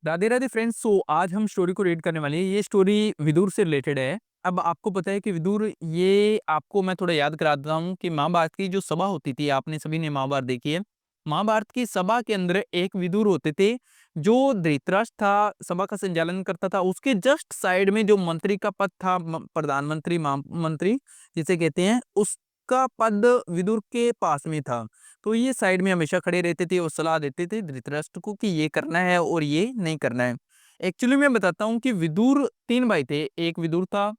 Radhe Radhe friends. सो आज हम story को रीड करने वाले हैं। ये स्टोरी विदुर से रिलेटेड है। अब आपको पता है कि विदुर, ये आपको मैं थोड़ा याद करा देता हूँ कि महाभारत की जो सभा होती थी, आपने सभी ने महाभारत देखी है। महाभारत की सभा के अंदर एक विदुर होते थे जो धृतराष्ट्र था, सभा का संचालन करता था। उसके जस्ट साइड में जो मंत्री का पद था, प्रधानमंत्री, महामंत्री जिसे कहते हैं, उसका पद विदुर के पास में था। तो ये साइड में हमेशा खड़े रहते थे और सलाह देते थे धृतराष्ट्र को कि ये करना है और ये नहीं करना है। एक्चुअली मैं बताता हूँ कि विदुर तीन भाई थे। एक विदुर था,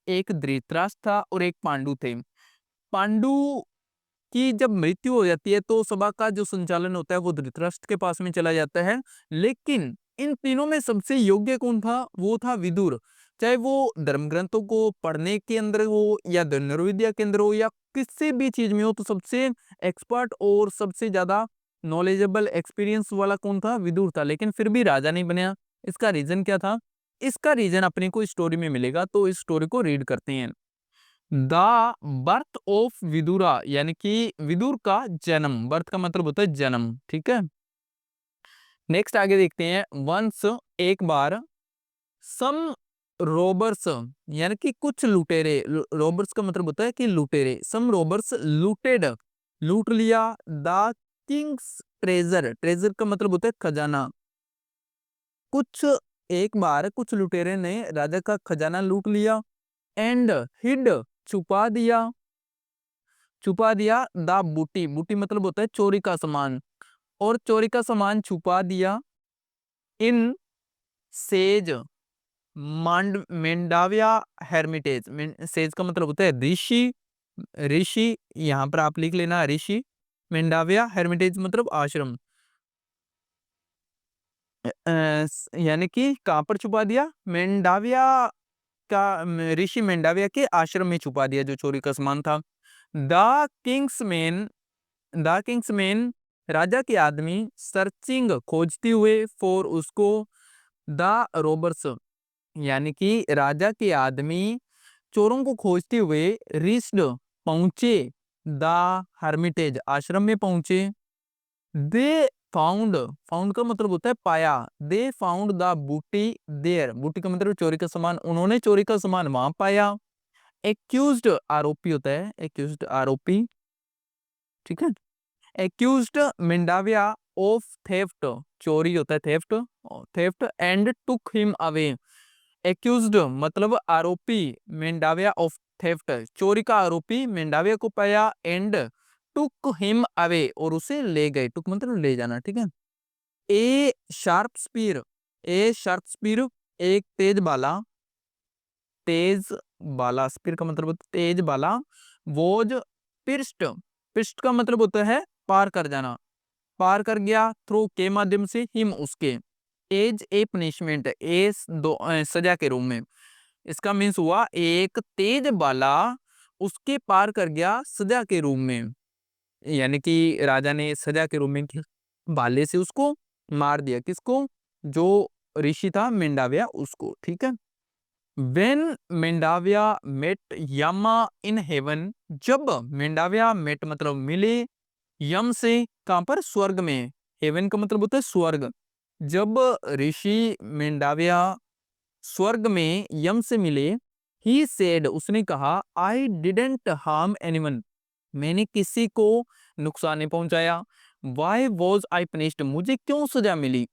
एक धृतराष्ट्र था और एक पांडु थे। पांडु की जब मृत्यु हो जाती है तो सभा का जो संचालन होता है वो धृतराष्ट्र के पास में चला जाता है। लेकिन इन तीनों में सबसे योग्य कौन था? वो था विदुर। चाहे वो धर्म ग्रंथों को पढ़ने के अंदर हो या धनुर्विद्या के अंदर हो या किसी भी चीज में हो, तो सबसे एक्सपर्ट और सबसे ज्यादा नॉलेजेबल एक्सपीरियंस वाला कौन था? विदुर था। लेकिन फिर भी राजा नहीं बना। इसका रीजन क्या था? इसका रीजन अपने को स्टोरी में मिलेगा, तो इस स्टोरी को रीड करते हैं। द बर्थ ऑफ विदुरा, यानी कि विदुर का जन्म। बर्थ का मतलब होता है जन्म, ठीक है। नेक्स्ट आगे देखते हैं। वंस, एक बार, सम रोबर्स, यानी कि कुछ लुटेरे। रोबर्स का मतलब होता है कि लुटेरे। सम रोबर्स लूटेड, लूट लिया। द किंग्स ट्रेजर, ट्रेजर का मतलब होता है खजाना। कुछ, एक बार कुछ लुटेरे ने राजा का खजाना लूट लिया। एंड हिड, छुपा दिया। छुपा दिया। द बूटी, बूटी मतलब होता है चोरी का सामान, और चोरी का सामान छुपा दिया। इन सेज मांड मेंडाविया हेर्मिटेज, सेज का मतलब होता है ऋषि। ऋषि यहाँ पर आप लिख लेना ऋषि। मेंडाविया हेर्मिटेज मतलब आश्रम। यानी कि कहाँ पर छुपा दिया? मेंडाविया का, ऋषि मेंडाविया के आश्रम में छुपा दिया जो चोरी का सामान था। The king's man, the king's man राजा के आदमी, सर्चिंग खोजते हुए, फॉर उसको। द रोबर्स, यानी कि राजा के आदमी चोरों को खोजते हुए, रिस्ड पहुंचे। द हर्मिटेज, आश्रम में पहुंचे। दे फाउंड, फाउंड का मतलब होता है पाया। दे फाउंड द बूटी देयर, बूटी का मतलब चोरी का सामान, उन्होंने चोरी का सामान वहां पाया। एक्यूज्ड, आरोपी होता है, एक्यूज्ड आरोपी, ठीक है। एक्यूज्ड मेंडाविया ऑफ थेफ्ट, चोरी होता है theft, theft. And took him away, accused मतलब आरोपी, मेंडाविया ऑफ थेफ्ट चोरी का आरोपी मेंडाविया को पाया। एंड टुक हिम अवे, और उसे ले गए। टुक मतलब ले जाना, ठीक है। ए शार्प स्पीर, ए शार्प स्पीर एक तेज बाला, तेज बाला, स्पीर का मतलब होता है तेज बाला। वोज पिर्स्ट, पिर्स्ट का मतलब होता है पार कर जाना, पार कर गया। थ्रू के माध्यम से, हिम उसके। एज ए पनिशमेंट, एज दो सजा के रूप में। इसका मीन्स हुआ एक तेज बाला उसके पार कर गया सजा के रूप में, यानी कि राजा ने सजा के रूप में भाले से उसको मार दिया। किसको? जो ऋषि था मेंडाविया, उसको, ठीक है। When Mandavya met Yama in heaven, जब मेंडाविया मेट मतलब मिले, यम से, कहां पर? स्वर्ग में। हेवन का मतलब होता है स्वर्ग। जब ऋषि मेंडाविया स्वर्ग में यम से मिले, ही सेड, उसने कहा, आई डिडेंट हार्म एनीवन, मैंने किसी को नुकसान नहीं पहुंचाया। वाई वॉज आई पनिश्ड, मुझे क्यों सजा मिली?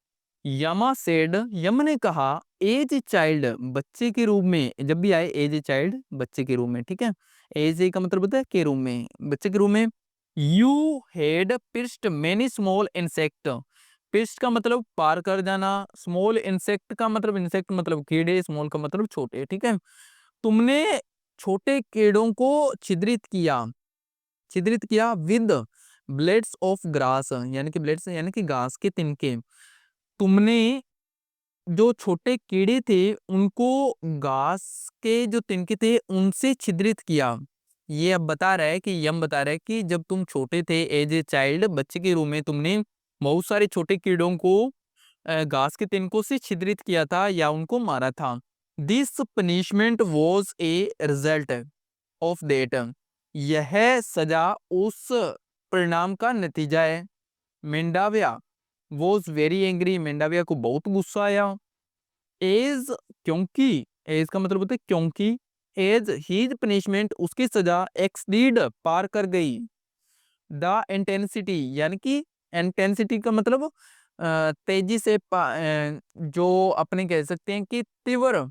यमा सेड, यम ने कहा, एज ए चाइल्ड, बच्चे के रूप में। जब भी आए एज ए चाइल्ड, बच्चे के रूप में, ठीक है। एज ए का मतलब होता है के रूप में, बच्चे के रूप में। You had pierced many small insect, pierced का मतलब पार कर जाना, स्मॉल इंसेक्ट का मतलब, इंसेक्ट मतलब कीड़े, स्मॉल का मतलब छोटे, ठीक है। तुमने छोटे कीड़ों को छिद्रित किया, छिद्रित किया। विद ब्लेड्स ऑफ ग्रास, यानी कि ब्लेड्स यानी कि घास के तिनके। तुमने जो छोटे कीड़े थे उनको घास के जो तिनके थे उनसे छिद्रित किया। ये अब बता रहा है कि यम बता रहा है कि जब तुम छोटे थे, एज ए चाइल्ड, बच्चे के रूप में, तुमने बहुत सारे छोटे कीड़ों को घास के तिनकों से छिद्रित किया था या उनको मारा था। This punishment was a result of that, यह सजा उस परिणाम का नतीजा है। Mandaviya was very angry, Mandaviya को बहुत गुस्सा आया। एज, क्योंकि, एज का मतलब होता है क्योंकि, एज हीज पनिशमेंट, उसकी सजा एक्सडीड, पार कर गई, द इंटेंसिटी, यानी कि इंटेंसिटी का मतलब तेजी से जो अपने कह सकते हैं कि तीव्र,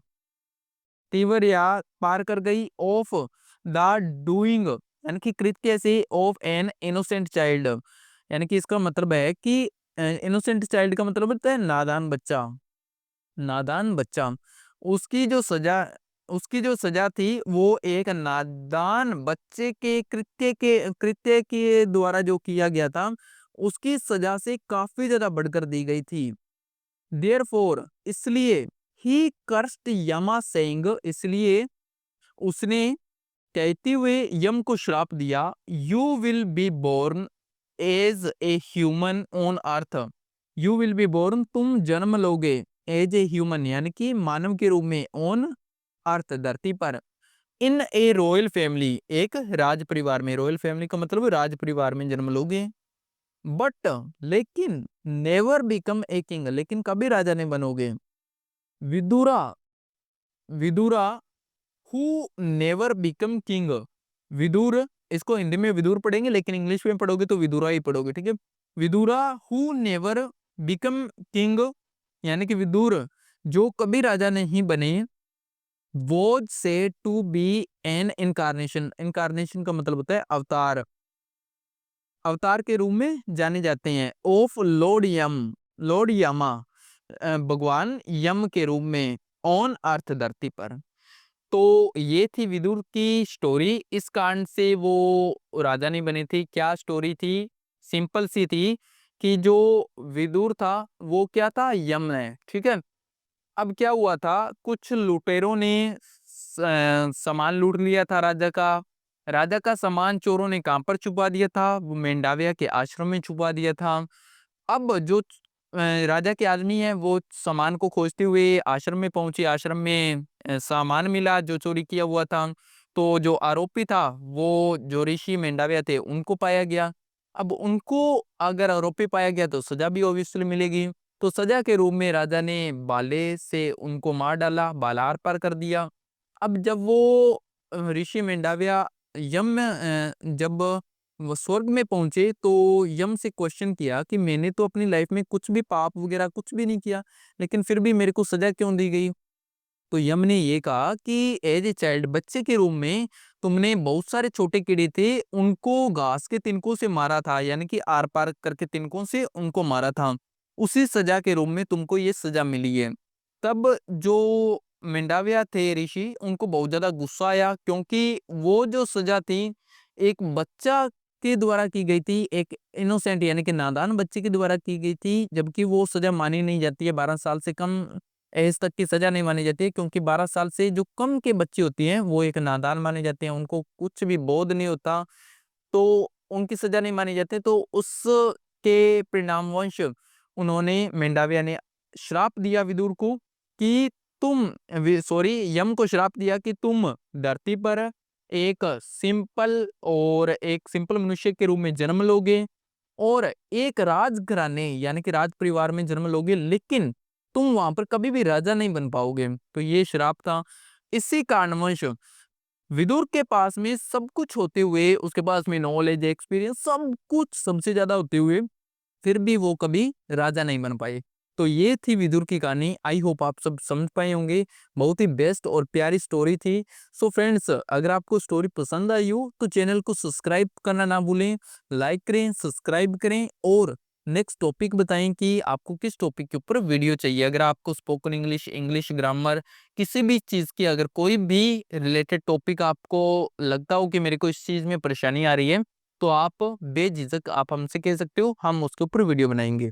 तीव्र या पार कर गई, ऑफ द डूइंग, यानी कि कृत्य से, ऑफ एन इनोसेंट चाइल्ड, यानी कि इसका मतलब है कि इनोसेंट चाइल्ड का मतलब होता है नादान बच्चा, नादान बच्चा। उसकी जो सजा, उसकी जो सजा थी वो एक नादान बच्चे के कृत्य के द्वारा जो किया गया था, उसकी सजा से काफी ज्यादा बढ़कर दी गई थी। देयरफॉर, इसलिए, ही कर्स्ड यमा सेइंग, इसलिए उसने कहते हुए यम को श्राप दिया, you will be born as a human on earth, you will be born, तुम जन्म लोगे, एज ए ह्यूमन, यानी कि मानव के रूप में, ऑन अर्थ, धरती पर, इन ए रॉयल फैमिली, एक राज परिवार में, रॉयल फैमिली का मतलब राज परिवार में जन्म लोगे, बट, लेकिन, नेवर बिकम ए किंग, लेकिन कभी राजा नहीं बनोगे, Vidura, Vidura who never become king, Vidura, इसको हिंदी में विदुर पढ़ेंगे लेकिन इंग्लिश में पढ़ोगे तो विदुरा ही पढ़ोगे, ठीक है। Vidura who never become king, यानी कि विदुर जो कभी राजा नहीं बने, was say to be an incarnation, incarnation का मतलब होता है अवतार, अवतार के रूप में जाने जाते हैं, ऑफ लॉर्ड यम, लॉर्ड यमा, भगवान यम के रूप में, ऑन अर्थ, धरती पर। तो ये थी विदुर की स्टोरी, इस कारण से वो राजा नहीं बने थे। क्या स्टोरी थी? सिंपल सी थी कि जो विदुर था वो क्या था, यम है, ठीक है। अब क्या हुआ था, कुछ लुटेरों ने सामान लूट लिया था राजा का, राजा का सामान चोरों ने कहां पर छुपा दिया था, वो मेंडाविया के आश्रम में छुपा दिया था। अब जो राजा के आदमी है वो सामान को खोजते हुए आश्रम में पहुंचे, आश्रम में सामान मिला जो चोरी किया हुआ था। तो जो आरोपी था वो जो ऋषि मेंडाविया थे उनको पाया गया। अब उनको अगर आरोपी पाया गया तो सजा भी ऑब्वियसली मिलेगी। तो सजा के रूप में राजा ने बाले से उनको मार डाला, बाला आर पार कर दिया। अब जब वो ऋषि मेंडाविया यम में जब वो स्वर्ग में पहुंचे तो यम से क्वेश्चन किया कि मैंने तो अपनी लाइफ में कुछ भी पाप वगैरह कुछ भी नहीं किया, लेकिन फिर भी मेरे को सजा क्यों दी गई? तो यम ने ये कहा कि एज ए चाइल्ड, बच्चे के रूप में तुमने बहुत सारे छोटे कीड़े थे उनको घास के तिनकों से मारा था, यानी कि आर पार करके तिनकों से उनको मारा था, उसी सजा के रूप में तुमको ये सजा मिली है। तब जो मेंडाविया थे ऋषि, उनको बहुत ज्यादा गुस्सा आया क्योंकि वो जो सजा थी एक बच्चा के द्वारा की गई थी, एक इनोसेंट यानी कि नादान बच्चे के द्वारा की गई थी, जबकि वो सजा मानी नहीं जाती है। 12 साल से कम एज तक की सजा नहीं मानी जाती है, क्योंकि 12 साल से जो कम के बच्चे होती हैं वो एक नादान माने जाते हैं, उनको कुछ भी बोध नहीं होता, तो उनकी सजा नहीं मानी जाती। तो उसके परिणामवश उन्होंने, मेंडाविया ने श्राप दिया विदुर को कि तुम, सॉरी, यम को श्राप दिया कि तुम धरती पर एक सिंपल मनुष्य के रूप में जन्म लोगे और एक राजघराने यानी कि राज परिवार में जन्म लोगे, लेकिन तुम वहां पर कभी भी राजा नहीं बन पाओगे। तो ये श्राप था। इसी कारणवश विदुर के पास में सब कुछ होते हुए, उसके पास में नॉलेज, एक्सपीरियंस, सब कुछ सबसे ज्यादा होते हुए, फिर भी वो कभी राजा नहीं बन पाए। तो ये थी विदुर की कहानी। आई होप आप सब समझ पाए होंगे। बहुत ही बेस्ट और प्यारी स्टोरी थी। सो फ्रेंड्स, अगर आपको स्टोरी पसंद आई हो तो चैनल को सब्सक्राइब करना ना भूलें, लाइक करें, सब्सक्राइब करें और नेक्स्ट टॉपिक बताएं कि आपको किस टॉपिक के ऊपर वीडियो चाहिए। अगर आपको स्पोकन इंग्लिश, इंग्लिश ग्रामर, किसी भी चीज़ की अगर कोई भी रिलेटेड टॉपिक आपको लगता हो कि मेरे को इस चीज़ में परेशानी आ रही है, तो आप बेझिझक आप हमसे कह सकते हो, हम उसके ऊपर वीडियो बनाएंगे।